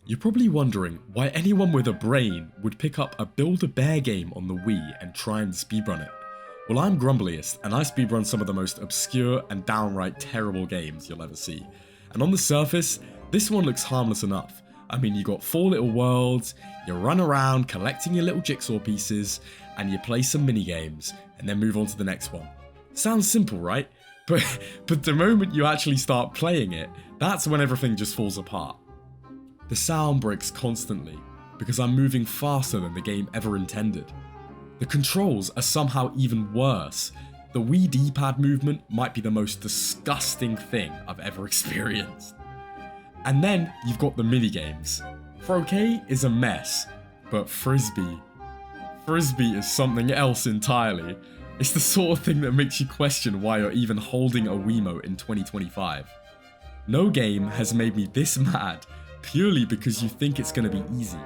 You're probably wondering why anyone with a brain would pick up a Build-A-Bear game on the Wii and try and speedrun it. Well, I'm Grumbliest, and I speedrun some of the most obscure and downright terrible games you'll ever see. And on the surface, this one looks harmless enough. I mean, you got 4 little worlds, you run around collecting your little jigsaw pieces, and you play some mini-games, and then move on to the next one. Sounds simple, right? But the moment you actually start playing it, that's when everything just falls apart. The sound breaks constantly, because I'm moving faster than the game ever intended. The controls are somehow even worse. The Wii D-pad movement might be the most disgusting thing I've ever experienced. And then you've got the minigames. Croquet is a mess, but Frisbee is something else entirely. It's the sort of thing that makes you question why you're even holding a Wiimote in 2025. No game has made me this mad purely because you think it's going to be easy.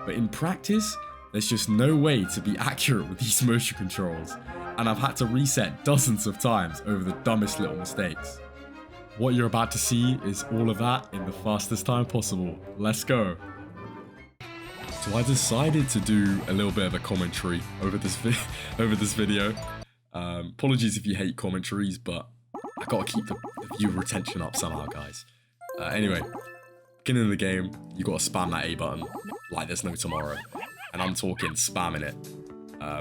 But in practice, there's just no way to be accurate with these motion controls, and I've had to reset dozens of times over the dumbest little mistakes. What you're about to see is all of that in the fastest time possible. Let's go. So I decided to do a little bit of a commentary over this video. Apologies if you hate commentaries, but I gotta keep the viewer retention up somehow, guys. Anyway, beginning of the game, you gotta spam that A button like there's no tomorrow. And I'm talking spamming it.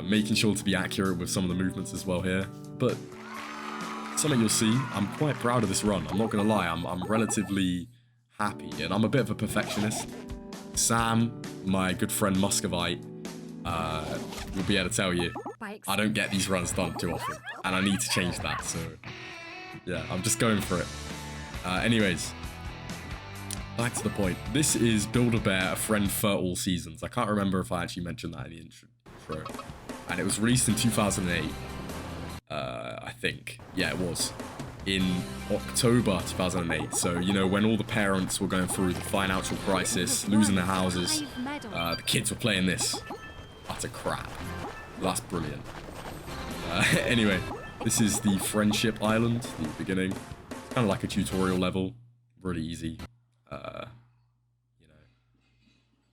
Making sure to be accurate with some of the movements as well here. But something you'll see, I'm quite proud of this run. I'm not gonna lie, I'm relatively happy, and I'm a bit of a perfectionist. Sam, my good friend Muscovite, will be able to tell you, I don't get these runs done too often, and I need to change that, so yeah, I'm just going for it. Anyways, back to the point. This is Build-A-Bear, a friend for all seasons. I can't remember if I actually mentioned that in the intro. And it was released in 2008, I think. Yeah, it was. In October 2008. So, you know, when all the parents were going through the financial crisis, losing their houses, the kids were playing this. Utter crap. That's brilliant. Anyway, this is the Friendship Island, the beginning. It's kind of like a tutorial level. Really easy. You know,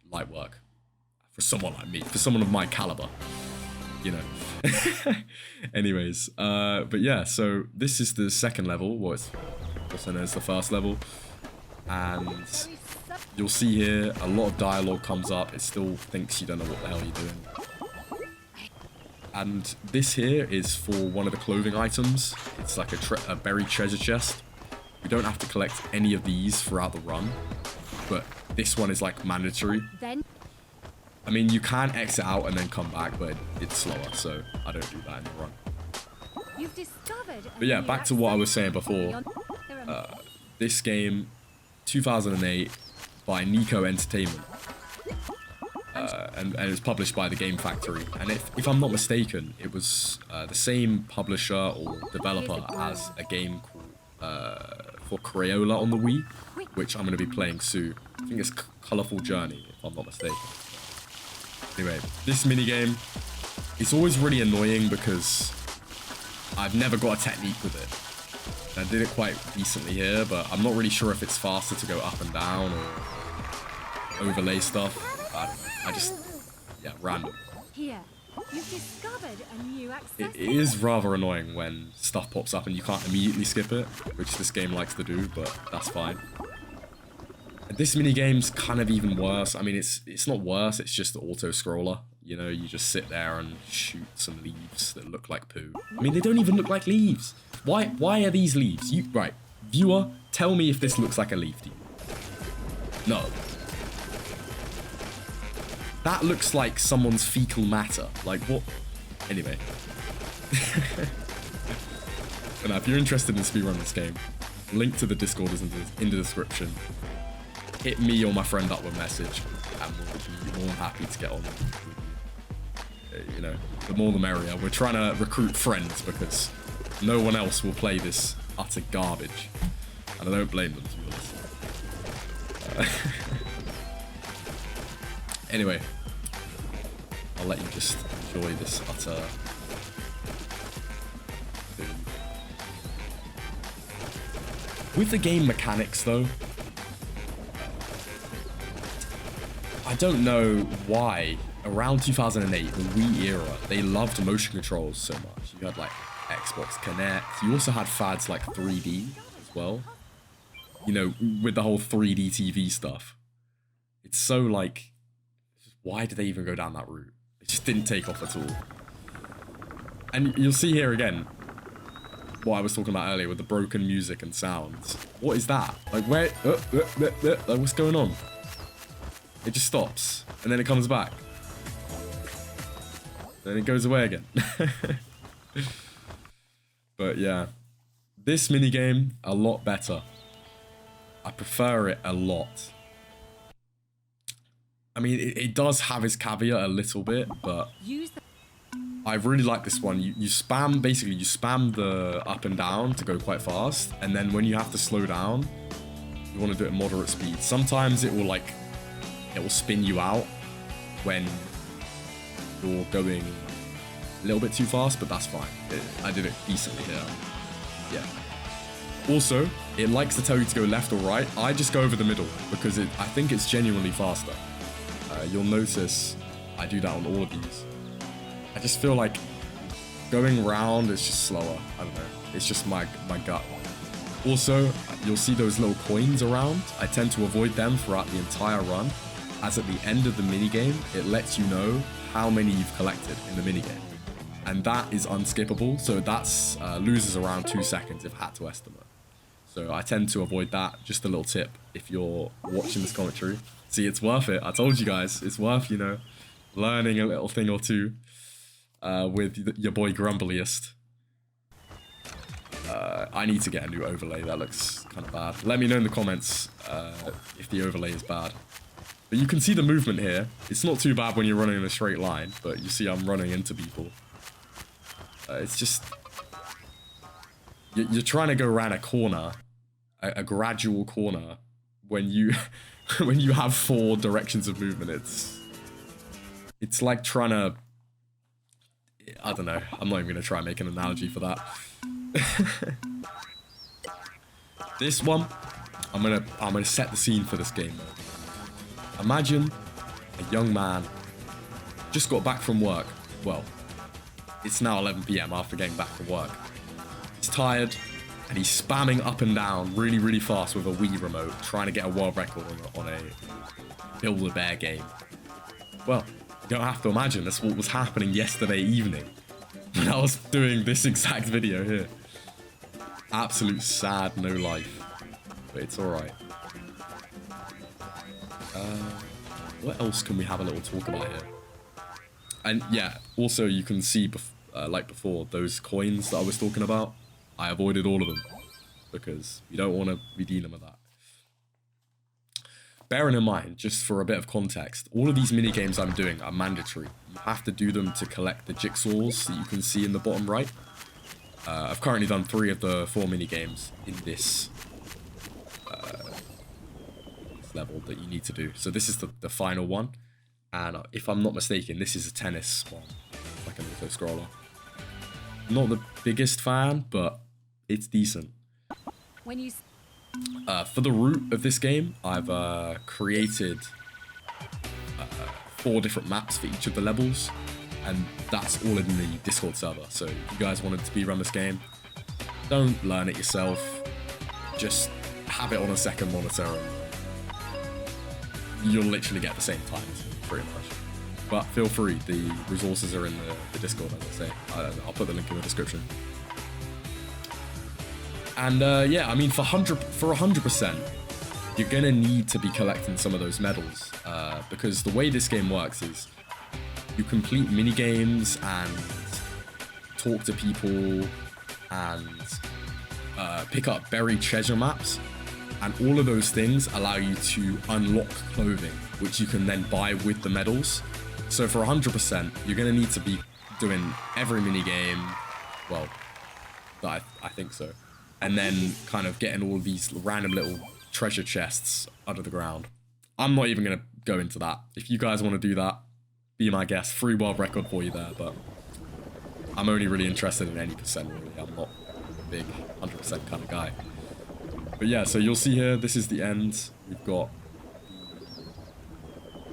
light work. For someone like me. For someone of my caliber. You know. Anyways, but yeah, so this is the second level, what's also known as the first level, and you'll see here a lot of dialogue comes up. It still thinks you don't know what the hell you're doing. And this here is for one of the clothing items. It's like a buried treasure chest. You don't have to collect any of these throughout the run, but this one is like mandatory. I mean, you can exit out and then come back, but it's slower, so I don't do that in the run. But yeah, back to what I was saying before. This game, 2008, by Nico Entertainment. And it was published by the Game Factory. And if I'm not mistaken, it was the same publisher or developer as a game called for Crayola on the Wii, which I'm going to be playing soon. I think it's Colorful Journey, if I'm not mistaken. Anyway, this minigame, it's always really annoying because I've never got a technique with it. I did it quite recently here, but I'm not really sure if it's faster to go up and down or overlay stuff. I don't know. I just, yeah, random. Here, you've discovered a new access. It is rather annoying when stuff pops up and you can't immediately skip it, which this game likes to do, but that's fine. This minigame's kind of even worse. I mean, it's not worse, it's just the auto-scroller. You know, you just sit there and shoot some leaves that look like poo. I mean, they don't even look like leaves. Why are these leaves? Right, viewer, tell me if this looks like a leaf to you. No. That looks like someone's fecal matter. Like, what? Anyway. But now, if you're interested in speedrunning this game, link to the Discord is in the description. Hit me or my friend up with a message, and we'll be more than happy to get on with you. You know, the more the merrier. We're trying to recruit friends because no one else will play this utter garbage, and I don't blame them, to be honest. Anyway, I'll let you just enjoy this utter. With the game mechanics, though. I don't know why around 2008, the Wii era, they loved motion controls so much. You had like Xbox Kinect. You also had fads like 3D as well. You know, with the whole 3D TV stuff. It's so like, why did they even go down that route? It just didn't take off at all. And you'll see here again, what I was talking about earlier with the broken music and sounds. What is that? Like where, like what's going on? It just stops and then it comes back. Then it goes away again. But yeah, this minigame, a lot better. I prefer it a lot. I mean, it does have its caveat a little bit, but I really like this one. You spam, basically you spam the up and down to go quite fast. And then when you have to slow down, you want to do it at moderate speed. Sometimes it will spin you out when you're going a little bit too fast, but that's fine. I did it decently here. Yeah. Also, it likes to tell you to go left or right. I just go over the middle because I think it's genuinely faster. You'll notice I do that on all of these. I just feel like going round is just slower. I don't know. It's just my gut. Also, you'll see those little coins around. I tend to avoid them throughout the entire run, as at the end of the minigame, it lets you know how many you've collected in the minigame. And that is unskippable, so that's loses around 2 seconds if had to estimate. So I tend to avoid that. Just a little tip if you're watching this commentary. See, it's worth it. I told you guys, it's worth, you know, learning a little thing or two with your boy Grumbliest. I need to get a new overlay. That looks kind of bad. Let me know in the comments if the overlay is bad. But you can see the movement here. It's not too bad when you're running in a straight line, but you see I'm running into people. It's just... You're trying to go around a corner, a gradual corner, when you when you have 4 directions of movement. It's like trying to... I don't know. I'm not even going to try and make an analogy for that. This one, I'm gonna set the scene for this game. Imagine a young man just got back from work. Well, it's now 11 PM after getting back from work. He's tired and he's spamming up and down really, really fast with a Wii remote, trying to get a world record on a Build-A-Bear game. Well, you don't have to imagine that's what was happening yesterday evening when I was doing this exact video here. Absolute sad no life, but it's alright. What else can we have a little talk about here? And yeah, also you can see, like before, those coins that I was talking about, I avoided all of them because you don't want to redeem them with that. Bearing in mind, just for a bit of context, all of these mini games I'm doing are mandatory. You have to do them to collect the jigsaws that you can see in the bottom right. I've currently done 3 of the 4 mini games in this level that you need to do. So this is the final one, and if I'm not mistaken, this is a tennis one, like an auto scroller. Not the biggest fan, but it's decent. When you for the route of this game, I've created 4 different maps for each of the levels, and that's all in the Discord server. So if you guys wanted to speedrun this game, don't learn it yourself. Just have it on a second monitor and you'll literally get the same time, pretty much. But feel free, the resources are in the Discord, as I say. I'll put the link in the description. And yeah, I mean, for 100%, you're gonna need to be collecting some of those medals, because the way this game works is you complete mini games and talk to people and pick up buried treasure maps. And all of those things allow you to unlock clothing, which you can then buy with the medals. So for 100%, you're going to need to be doing every mini game, well, I think so. And then kind of getting all of these random little treasure chests under the ground. I'm not even going to go into that. If you guys want to do that, be my guest. Free world record for you there, but I'm only really interested in any percent, really. I'm not a big 100% kind of guy. But yeah, so you'll see here, this is the end. We've got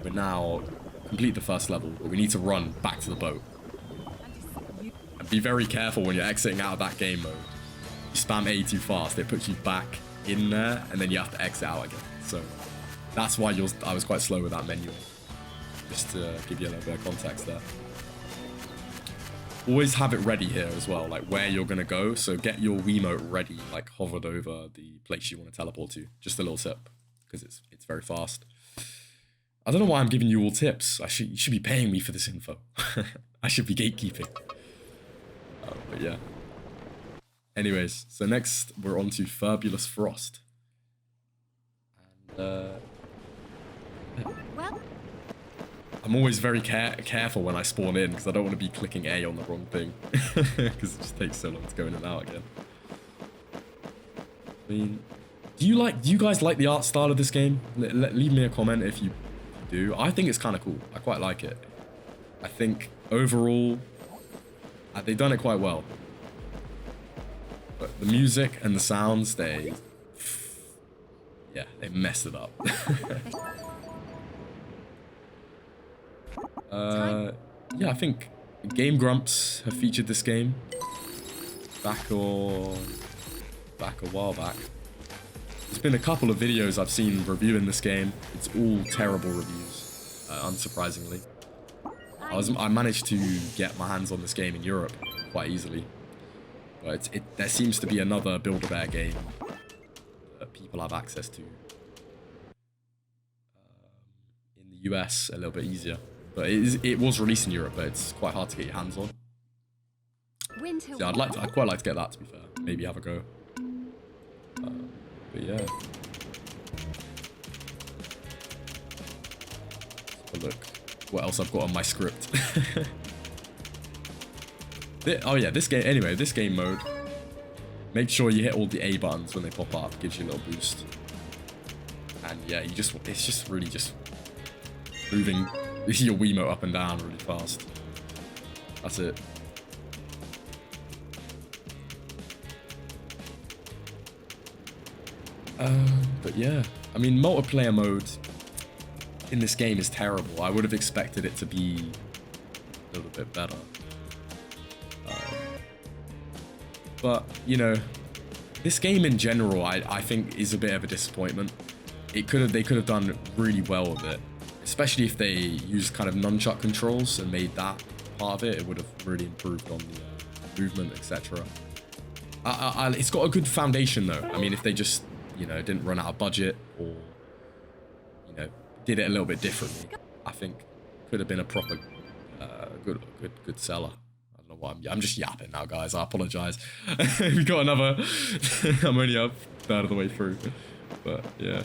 we're now complete the first level, but we need to run back to the boat. And be very careful when you're exiting out of that game mode. You spam A too fast, it puts you back in there, and then you have to exit out again. So that's why I was quite slow with that menu. Just to give you a little bit of context there. Always have it ready here as well, like where you're gonna go. So get your Wiimote ready, like hovered over the place you want to teleport to. Just a little tip, because it's very fast. I don't know why I'm giving you all tips. You should be paying me for this info. I should be gatekeeping. But yeah. Anyways, so next we're on to Furbulus Frost. And Well, I'm always very careful when I spawn in because I don't want to be clicking A on the wrong thing. Because it just takes so long to go in and out again. I mean, do you guys like the art style of this game? Leave me a comment if you do. I think it's kind of cool. I quite like it. I think overall, they've done it quite well. But the music and the sounds, they messed it up. Yeah, I think Game Grumps have featured this game back a while back. There's been a couple of videos I've seen reviewing this game. It's all terrible reviews, unsurprisingly. I managed to get my hands on this game in Europe quite easily, but there seems to be another Build-A-Bear game that people have access to in the US a little bit easier. But it was released in Europe, but it's quite hard to get your hands on. winter. So I'd quite like to get that, to be fair. Maybe have a go. But yeah. Let's have a look what else I've got on my script. Oh yeah, this game. Anyway, this game mode. Make sure you hit all the A buttons when they pop up. Gives you a little boost. And yeah, it's just really just moving your Wiimote up and down really fast. That's it. But yeah, I mean, multiplayer mode in this game is terrible. I would have expected it to be a little bit better. But, you know, this game in general, I think is a bit of a disappointment. They could have done really well with it. Especially if they used kind of nunchuck controls and made that part of it. It would have really improved on the movement, etc. It's got a good foundation though. I mean, if they just, you know, didn't run out of budget or, you know, did it a little bit differently, I think could have been a proper good seller. I don't know why I'm just yapping now, guys. I apologize. We got another. I'm only up third of the way through, but yeah.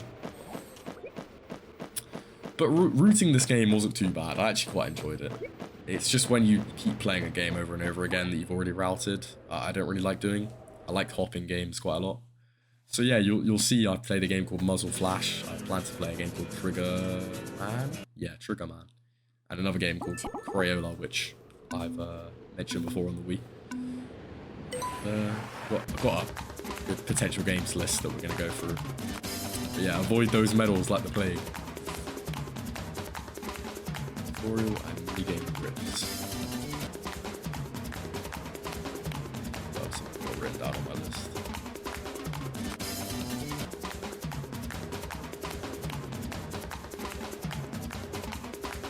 But routing this game wasn't too bad. I actually quite enjoyed it. It's just when you keep playing a game over and over again that you've already routed, I don't really like doing. I like hopping games quite a lot. So yeah, you'll see I played a game called Muzzle Flash. I plan to play a game called Trigger Man. Yeah, Trigger Man. And another game called Crayola, which I've mentioned before on the Wii. I've got a good potential games list that we're going to go through. But yeah, avoid those medals like the plague. Tutorial and minigame grips. That's got written down on my list.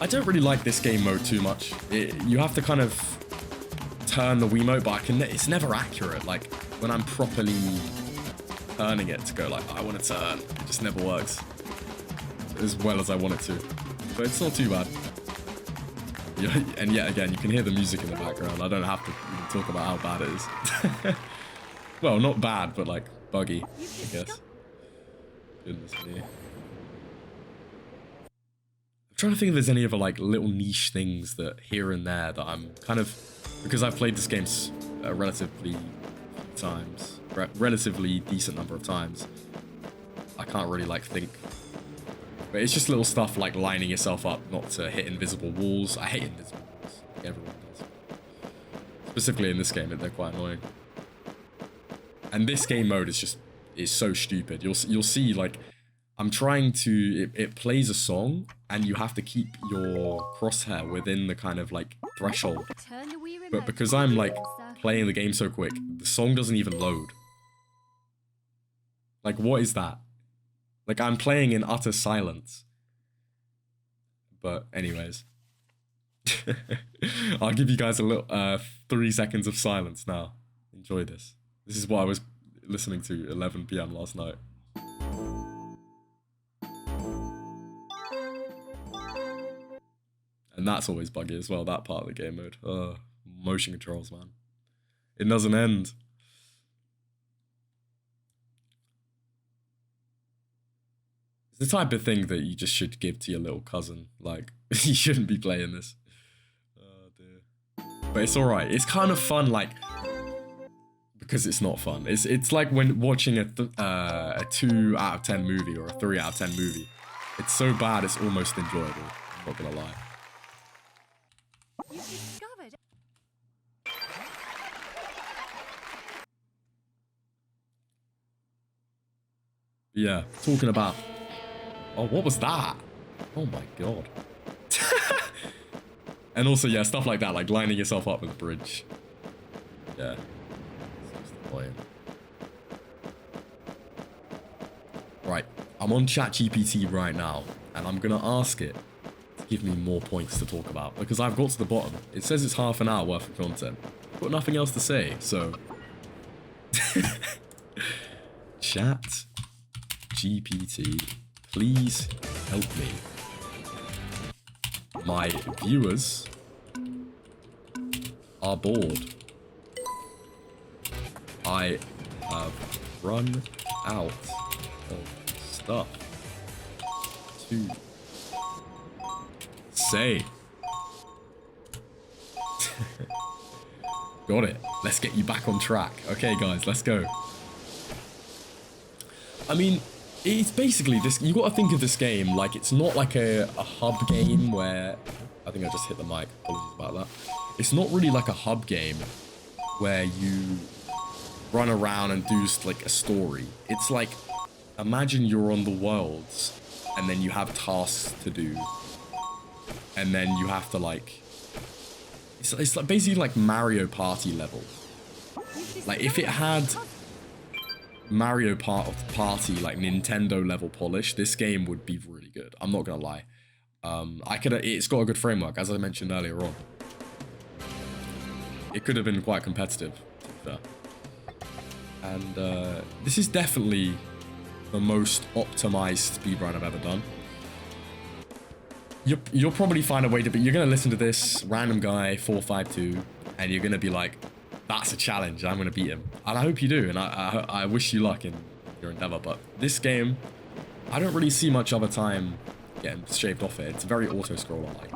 I don't really like this game mode too much. You have to kind of turn the Wiimote, but it's never accurate. Like when I'm properly turning it to go like, I want to turn, it just never works as well as I want it to. But it's not too bad. Yeah, and yet again, you can hear the music in the background. I don't have to even talk about how bad it is. Well, not bad, but like buggy, I guess. Goodness me. I'm trying to think if there's any other like little niche things that here and there that I'm kind of, because I've played this game relatively decent number of times. I can't really like think. But it's just little stuff like lining yourself up not to hit invisible walls. I hate invisible walls. Like everyone does. Specifically in this game, they're quite annoying. And this game mode is so stupid. You'll see like I'm trying to, it plays a song and you have to keep your crosshair within the kind of like threshold. Turn the Wii But remote because to the I'm like game circle. playing the game so quick, the song doesn't even load. Like, what is that? Like, I'm playing in utter silence. But anyways. I'll give you guys a little 3 seconds of silence now. Enjoy this. This is what I was listening to 11 PM last night. And that's always buggy as well, that part of the game mode. Motion controls, man. It doesn't end. It's the type of thing that you just should give to your little cousin. Like, you shouldn't be playing this. Oh dear. But it's alright. It's kind of fun, like, because it's not fun. It's like when watching a 2 out of 10 movie or a 3 out of 10 movie. It's so bad it's almost enjoyable. I'm not gonna lie. You've discovered. Yeah, talking about... Oh, what was that? Oh my god. And also, yeah, stuff like that, like lining yourself up with a bridge. Yeah. That's the point. Right, I'm on ChatGPT right now, and I'm gonna ask it to give me more points to talk about, because I've got to the bottom. It says it's half an hour worth of content. I've got nothing else to say, so... Chat GPT, please help me. My viewers are bored. I have run out of stuff to say. Got it. Let's get you back on track. Okay, guys, let's go. I mean, it's basically this. You got to think of this game like it's not like a hub game where I think I just hit the mic. Apologies about that. It's not really like a hub game where you run around and do like a story. It's like, imagine you're on the worlds and then you have tasks to do, and then you have to like. It's like basically like Mario Party level. Like if it had Mario Party like Nintendo level polish, this game would be really good. I'm not gonna lie. It's got a good framework, as I mentioned earlier on. It could have been quite competitive, to be fair. And this is definitely the most optimized speedrun I've ever done. You'll probably find a way to, but you're gonna listen to this random guy 452, and you're gonna be like, that's a challenge, I'm gonna beat him. And I hope you do, and I wish you luck in your endeavor. But this game, I don't really see much other time getting shaved off it. It's very auto-scroller like.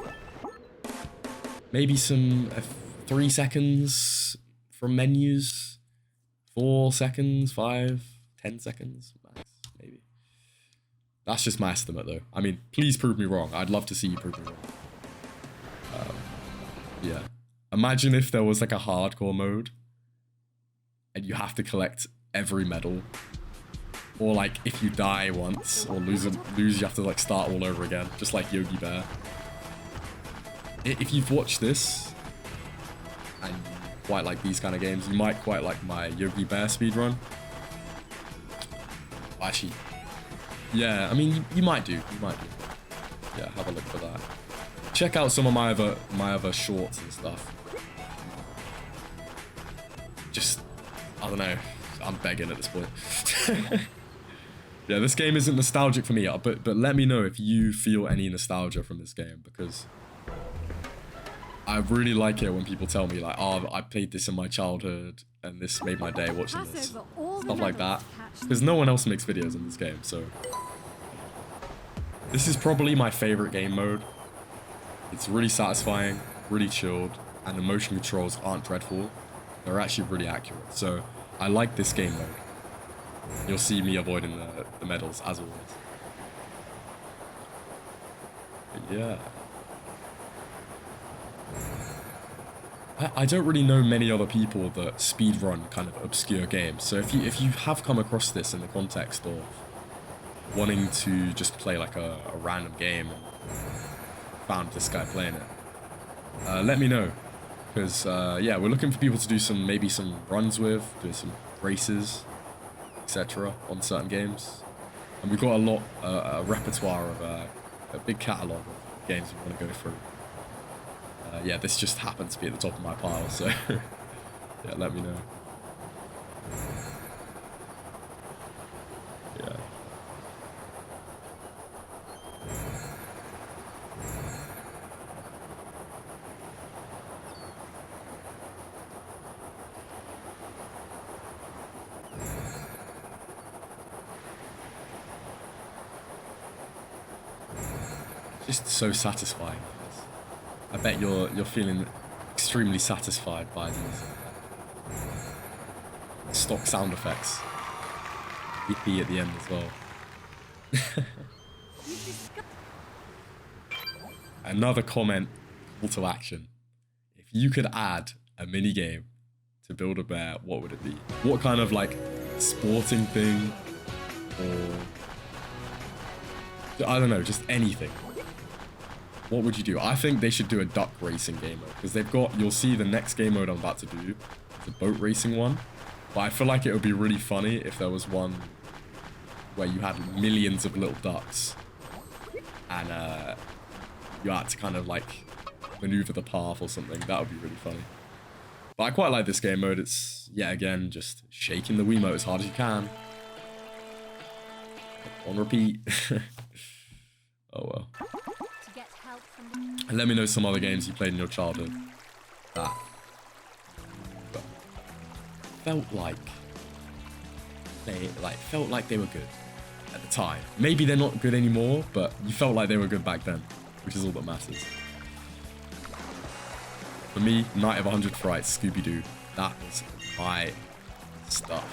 Maybe some 3 seconds from menus, 4 seconds, 5, 10 seconds max, maybe. That's just my estimate though. I mean, please prove me wrong. I'd love to see you prove me wrong. Yeah. Imagine if there was like a hardcore mode and you have to collect every medal. Or like if you die once or lose, you have to like start all over again, just like Yogi Bear. If you've watched this and you quite like these kind of games, you might quite like my Yogi Bear speedrun. Actually, yeah, I mean, you might do. You might do. Yeah, have a look for that. Check out some of my other shorts and stuff. Just, I don't know. I'm begging at this point. Yeah, this game isn't nostalgic for me, but let me know if you feel any nostalgia from this game, because I really like it when people tell me like, oh, I played this in my childhood and this made my day watching this. Stuff like that. Because no one else makes videos in this game, so. This is probably my favorite game mode. It's really satisfying, really chilled, and the motion controls aren't dreadful. They're actually really accurate, so I like this game mode. You'll see me avoiding the medals, as always. But yeah. I don't really know many other people that speedrun kind of obscure games, so if you have come across this in the context of wanting to just play like a random game and found this guy playing it, let me know. Because, yeah, we're looking for people to do maybe some runs with, do some races, etc. on certain games. And we've got a repertoire of a big catalogue of games we want to go through. Yeah, this just happened to be at the top of my pile, so yeah, let me know. Yeah. Just so satisfying. I bet you're feeling extremely satisfied by these stock sound effects. EP at the end as well. Another comment, call to action. If you could add a mini game to Build-A-Bear, what would it be? What kind of like sporting thing, or I don't know, just anything. What would you do? I think they should do a duck racing game mode, because they've got, you'll see the next game mode I'm about to do, the boat racing one. But I feel like it would be really funny if there was one where you had millions of little ducks and you had to kind of like maneuver the path or something. That would be really funny. But I quite like this game mode. It's, yeah, again, just shaking the Wiimote as hard as you can. On repeat. Oh well. And let me know some other games you played in your childhood that felt like they were good at the time. Maybe they're not good anymore, but you felt like they were good back then, which is all that matters. For me, Night of 100 Frights, Scooby-Doo, that was my stuff.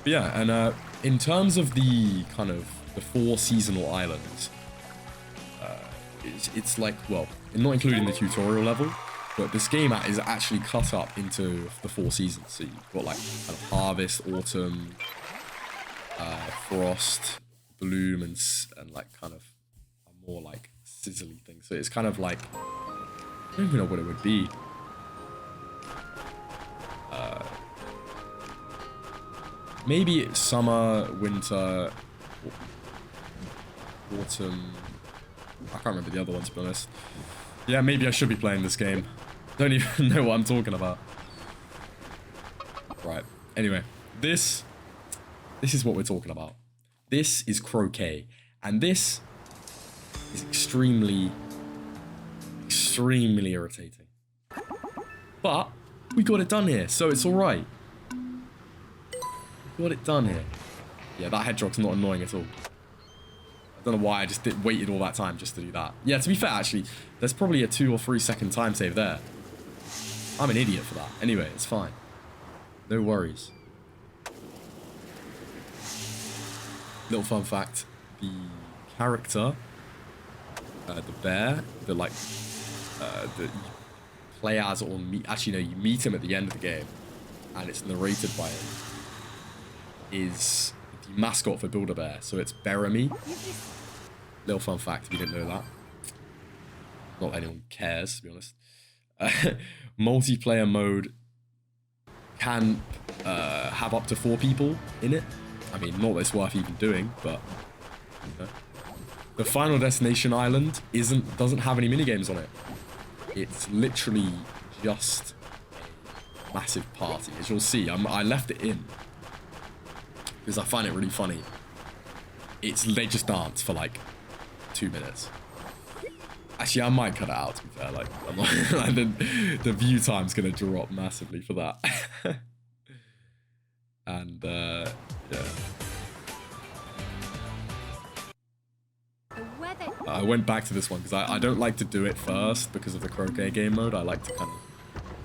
But yeah, and in terms of the kind of the 4 seasonal islands, it's like, well, not including the tutorial level, but this game is actually cut up into the 4 seasons. So you've got like kind of Harvest, Autumn, Frost, Bloom, and like kind of a more like sizzly thing. So it's kind of like, I don't even know what it would be. Maybe it's summer, winter, autumn. I can't remember the other one, to be honest. Yeah, maybe I should be playing this game. Don't even know what I'm talking about. Right. Anyway, this is what we're talking about. This is croquet. And this is extremely irritating. But we got it done here, so it's alright. Got it done here. Yeah, that hedgehog's not annoying at all. I don't know why I just waited all that time just to do that. Yeah, to be fair, actually, there's probably a 2 or 3 second time save there. I'm an idiot for that. Anyway, it's fine. No worries. Little fun fact. The character, the bear, the you play as or meet, actually no, you meet him at the end of the game, and it's narrated by him, is the mascot for Build-A-Bear, so it's Beary. Little fun fact if you didn't know that. Not that anyone cares, to be honest. Multiplayer mode can have up to 4 people in it. I mean, not that it's worth even doing, but you know. The Final Destination Island doesn't have any minigames on it. It's literally just a massive party. As you'll see, I left it in because I find it really funny. They just dance for like 2 minutes. Actually, I might cut it out, to be fair. Like, I'm not, like the view time's gonna drop massively for that. And yeah. I went back to this one because I don't like to do it first because of the croquet game mode. I like to kind of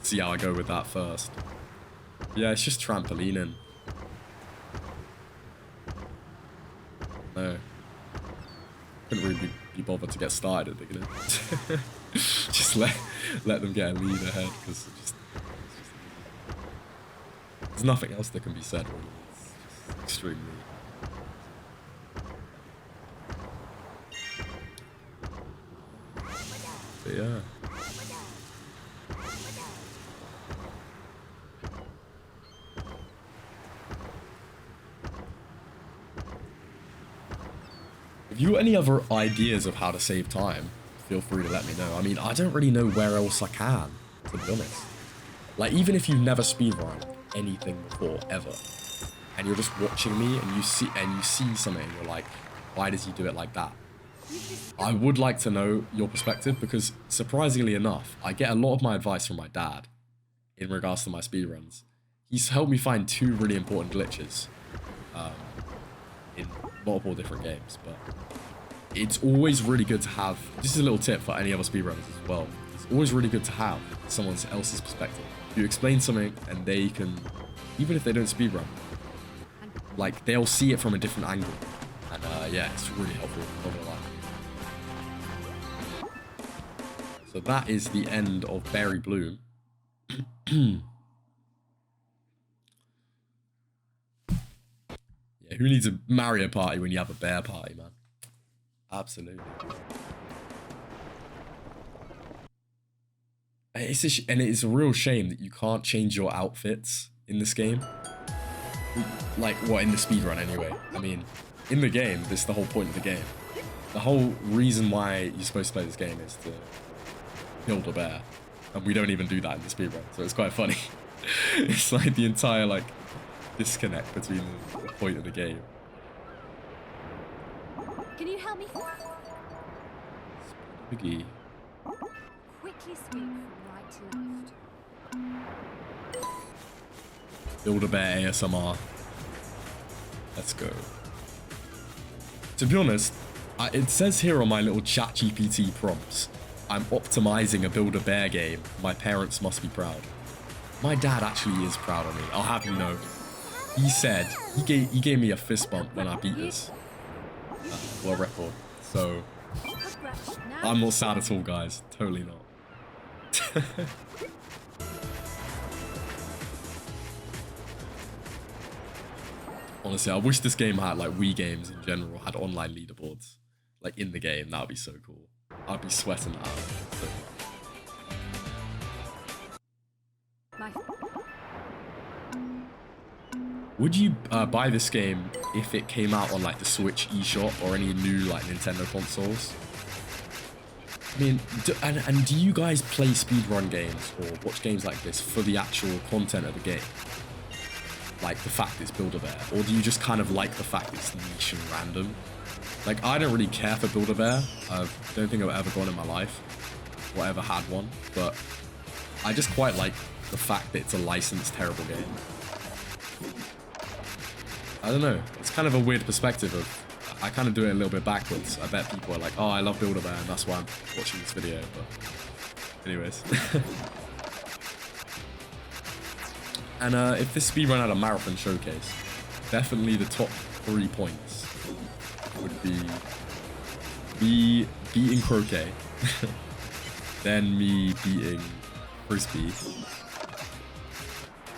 see how I go with that first. Yeah, it's just trampolining. No. couldn't really be bothered to get started at the beginning. Just let them get a lead ahead, because there's nothing else that can be said, really. It's just extremely... But yeah. If you got any other ideas of how to save time, feel free to let me know. I mean, I don't really know where else I can, to be honest. Like, even if you've never speedrun anything before, ever, and you're just watching me and you see something and you're like, why does he do it like that? I would like to know your perspective, because surprisingly enough, I get a lot of my advice from my dad in regards to my speedruns. He's helped me find 2 really important glitches in multiple different games, but it's always really good to have, this is a little tip for any other speedrunners as well, it's always really good to have someone else's perspective. You explain something and they can, even if they don't speedrun, like, they'll see it from a different angle, and yeah, it's really helpful, not gonna lie. So that is the end of Beary Bloom. Yeah, who needs a Mario party when you have a bear party, man? Absolutely. And it's a real shame that you can't change your outfits in this game. Like, what, in the speedrun anyway. I mean, in the game, this is the whole point of the game. The whole reason why you're supposed to play this game is to build a bear. And we don't even do that in the speedrun, so it's quite funny. It's like the entire, like, disconnect between the point of the game. Can you help me? Biggie. Quickly speed from right to left. Build a bear ASMR. Let's go. To be honest, it says here on my little ChatGPT prompts, I'm optimizing a Build a Bear game. My parents must be proud. My dad actually is proud of me. I'll have you know. He said, he gave me a fist bump when I beat this for a record. So, I'm not sad at all, guys. Totally not. Honestly, I wish this game had, like, Wii games in general, had online leaderboards. Like, in the game. That would be so cool. I'd be sweating out. So would you buy this game if it came out on, like, the Switch eShop or any new, like, Nintendo consoles? I mean, do you guys play speedrun games or watch games like this for the actual content of the game? Like, the fact it's Build-A-Bear? Or do you just kind of like the fact it's niche and random? Like, I don't really care for Build-A-Bear. I don't think I've ever gone in my life or ever had one, but I just quite like the fact that it's a licensed terrible game. I don't know. It's kind of a weird perspective of, I kind of do it a little bit backwards. I bet people are like, oh, I love Build-A-Bear, and that's why I'm watching this video, but anyways. And if this speedrun had a marathon showcase, definitely the top 3 points would be me beating Croquet, then me beating Frisbee,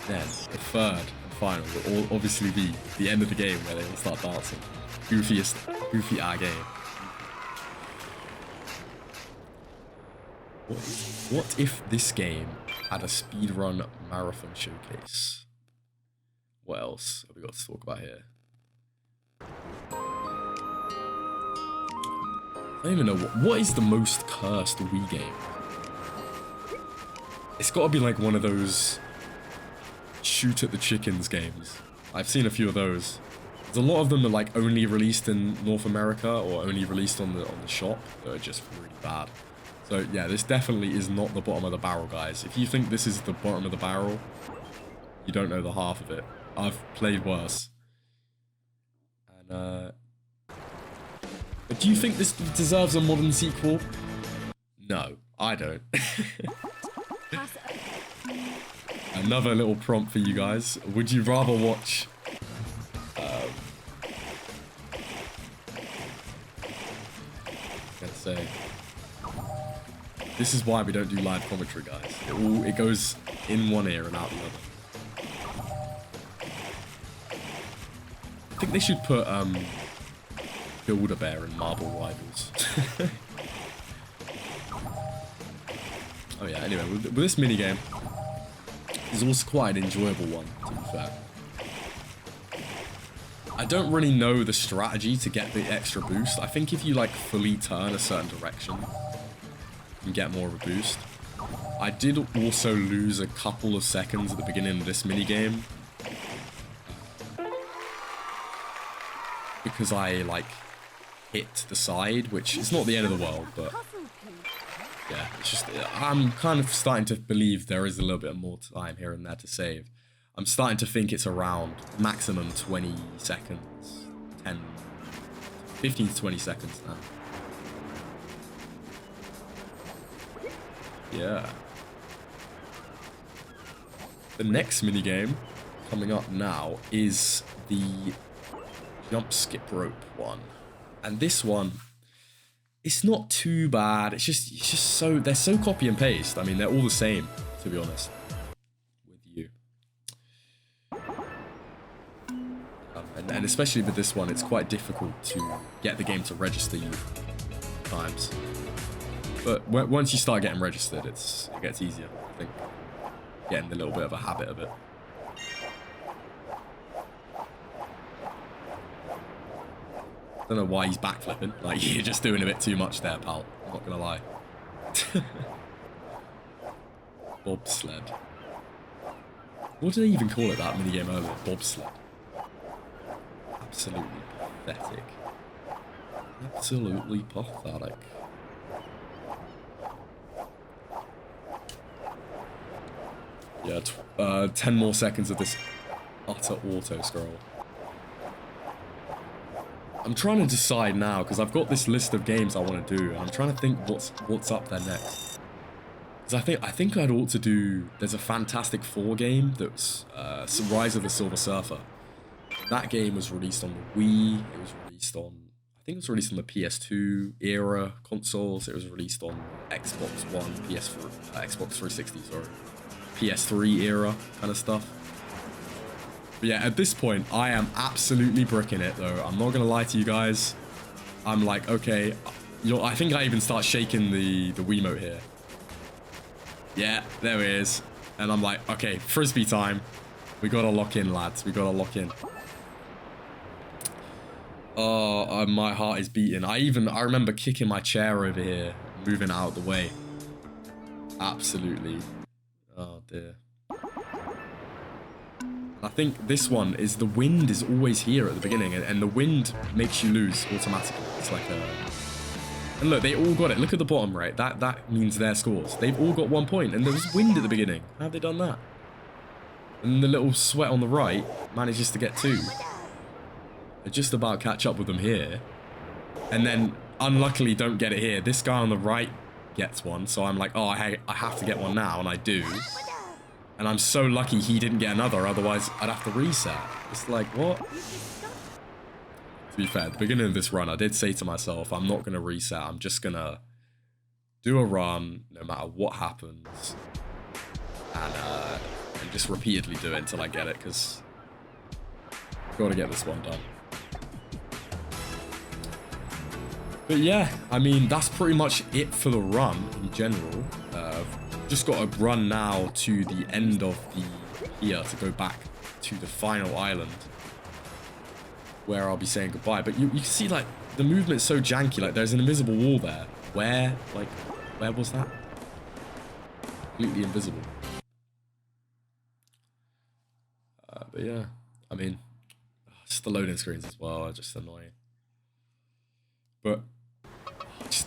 then the third and final will obviously be the end of the game where they all start dancing. Goofy our game. What if this game had a speedrun marathon showcase? What else have we got to talk about here? I don't even know. What is the most cursed Wii game? It's got to be like one of those shoot at the chickens games. I've seen a few of those. There's a lot of them that are like only released in North America or only released on the shop that are just really bad. So yeah, this definitely is not the bottom of the barrel, guys. If you think this is the bottom of the barrel, you don't know the half of it. I've played worse. And but do you think this deserves a modern sequel? No, I don't. Another little prompt for you guys. Would you rather watch say. This is why we don't do live commentary, guys. It goes in one ear and out the other. I think they should put Build-A-Bear in Marble Rivals. Oh yeah, anyway, with this minigame, it's also quite an enjoyable one, to be fair. I don't really know the strategy to get the extra boost. I think if you like fully turn a certain direction, you can get more of a boost. I did also lose a couple of seconds at the beginning of this minigame. Because I like hit the side, which is not the end of the world, but yeah, it's just, I'm kind of starting to believe there is a little bit more time here and there to save. I'm starting to think it's around maximum 20 seconds, 15 to 20 seconds now. Yeah. The next minigame coming up now is the jump skip rope one. And this one, it's not too bad. It's just so, they're so copy and paste. I mean, they're all the same, to be honest, with you. And especially with this one, it's quite difficult to get the game to register you times. But once you start getting registered, it gets easier, I think. Getting a little bit of a habit of it. Don't know why he's backflipping. Like, you're just doing a bit too much there, pal. I'm not gonna lie. Bobsled. What did they even call it, that minigame earlier? Bobsled. Absolutely pathetic. Absolutely pathetic. Yeah, 10 more seconds of this utter auto scroll. I'm trying to decide now, because I've got this list of games I want to do, and I'm trying to think what's up there next. Because I think I'd ought to do, there's a Fantastic Four game that's Rise of the Silver Surfer. That game was released on the Wii, it was released on, I think it was released on the PS2 era consoles, it was released on Xbox One, PS4, Xbox 360, sorry, PS3 era kind of stuff. But yeah, at this point, I am absolutely bricking it, though. I'm not going to lie to you guys. I'm like, okay, I think I even start shaking the Wiimote here. Yeah, there it is. And I'm like, okay, Frisbee time. We got to lock in, lads. We got to lock in. Oh, my heart is beating. I remember kicking my chair over here, moving out of the way. Absolutely. Oh, dear. I think this one is the wind is always here at the beginning, and the wind makes you lose automatically. It's like a... And look, they all got it. Look at the bottom, right? That means their scores. They've all got 1 point, and there was wind at the beginning. How have they done that? And the little sweat on the right manages to get 2. They just about catch up with them here. And then, unluckily, don't get it here. This guy on the right gets 1, so I'm like, oh, I have to get 1 now, and I do. And I'm so lucky he didn't get another, otherwise I'd have to reset. It's like, what? To be fair, at the beginning of this run, I did say to myself, I'm not going to reset. I'm just going to do a run, no matter what happens. And just repeatedly do it until I get it, because I've got to get this one done. But yeah, I mean, that's pretty much it for the run in general. Just got to run now to the end of the pier to go back to the final island where I'll be saying goodbye. But you can see, like, the movement's so janky. Like, there's an invisible wall there. Where was that? Completely invisible. But yeah, I mean, just the loading screens as well are just annoying. But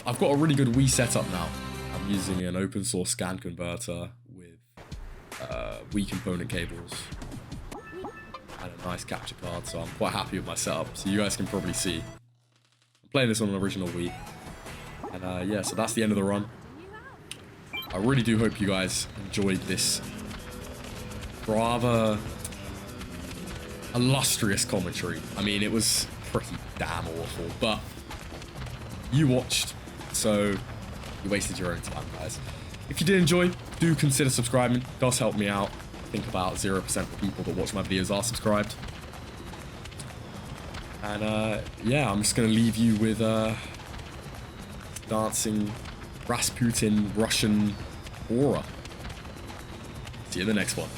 I've got a really good Wii setup now. I'm using an open source scan converter with Wii component cables and a nice capture card, so I'm quite happy with my setup. So you guys can probably see I'm playing this on an original Wii. And yeah, so that's the end of the run. I really do hope you guys enjoyed this rather illustrious commentary. I mean, it was pretty damn awful, but you watched So you wasted your own time, guys. If you did enjoy, do consider subscribing. It does help me out. I think about 0% of people that watch my videos are subscribed. And yeah, I'm just gonna leave you with dancing Rasputin Russian aura. See you in the next one.